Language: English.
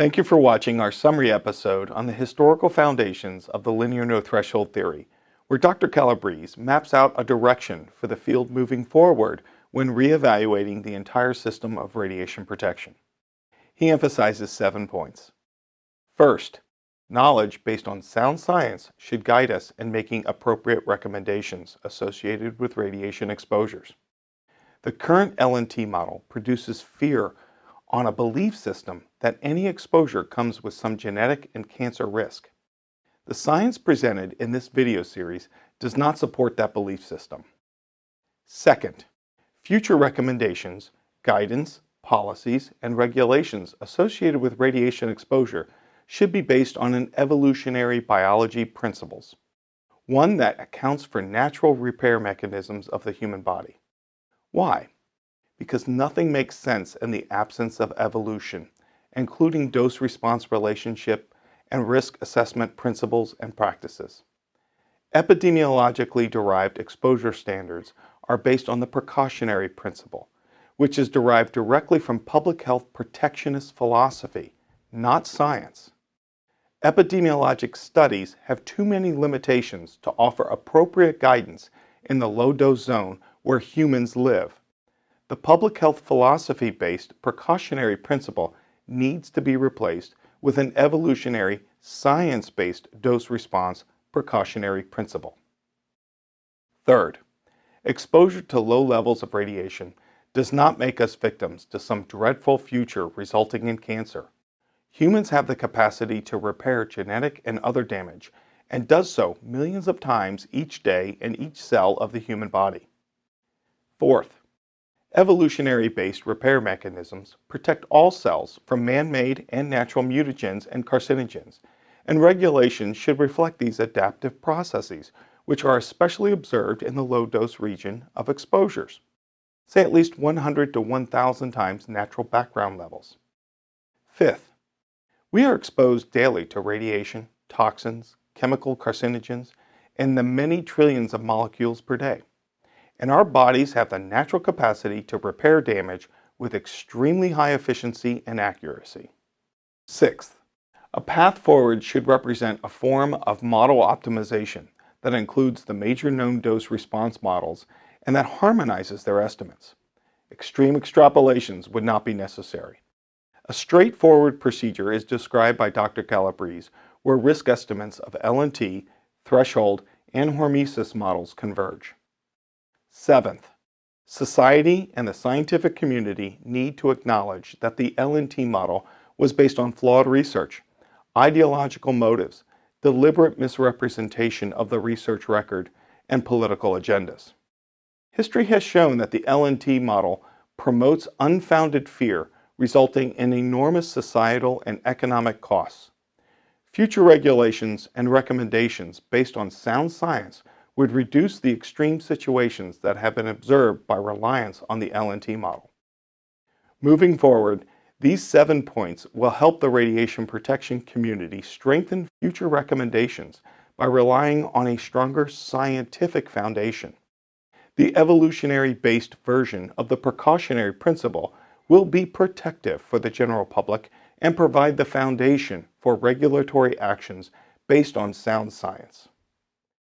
Thank you for watching our summary episode on the historical foundations of the linear no-threshold theory, where Dr. Calabrese maps out a direction for the field moving forward when re-evaluating the entire system of radiation protection. He emphasizes 7 points. First, knowledge based on sound science should guide us in making appropriate recommendations associated with radiation exposures. The current LNT model produces fear on a belief system that any exposure comes with some genetic and cancer risk. The science presented in this video series does not support that belief system. Second, future recommendations, guidance, policies, and regulations associated with radiation exposure should be based on an evolutionary biology principles, one that accounts for natural repair mechanisms of the human body. Why? Because nothing makes sense in the absence of evolution, including dose-response relationship and risk assessment principles and practices. Epidemiologically derived exposure standards are based on the precautionary principle, which is derived directly from public health protectionist philosophy, not science. Epidemiologic studies have too many limitations to offer appropriate guidance in the low-dose zone where humans live. The public health philosophy-based precautionary principle needs to be replaced with an evolutionary, science-based dose-response precautionary principle. Third, exposure to low levels of radiation does not make us victims to some dreadful future resulting in cancer. Humans have the capacity to repair genetic and other damage, and does so millions of times each day in each cell of the human body. Fourth, evolutionary-based repair mechanisms protect all cells from man-made and natural mutagens and carcinogens, and regulations should reflect these adaptive processes, which are especially observed in the low-dose region of exposures, say at least 100 to 1,000 times natural background levels. Fifth, we are exposed daily to radiation, toxins, chemical carcinogens, and the many trillions of molecules per day. And our bodies have the natural capacity to repair damage with extremely high efficiency and accuracy. Sixth, a path forward should represent a form of model optimization that includes the major known dose response models and that harmonizes their estimates. Extreme extrapolations would not be necessary. A straightforward procedure is described by Dr. Calabrese, where risk estimates of LNT, threshold, and hormesis models converge. Seventh, society and the scientific community need to acknowledge that the LNT model was based on flawed research, ideological motives, deliberate misrepresentation of the research record, and political agendas. History has shown that the LNT model promotes unfounded fear, resulting in enormous societal and economic costs. Future regulations and recommendations based on sound science would reduce the extreme situations that have been observed by reliance on the LNT model. Moving forward, these 7 points will help the radiation protection community strengthen future recommendations by relying on a stronger scientific foundation. The evolutionary-based version of the precautionary principle will be protective for the general public and provide the foundation for regulatory actions based on sound science.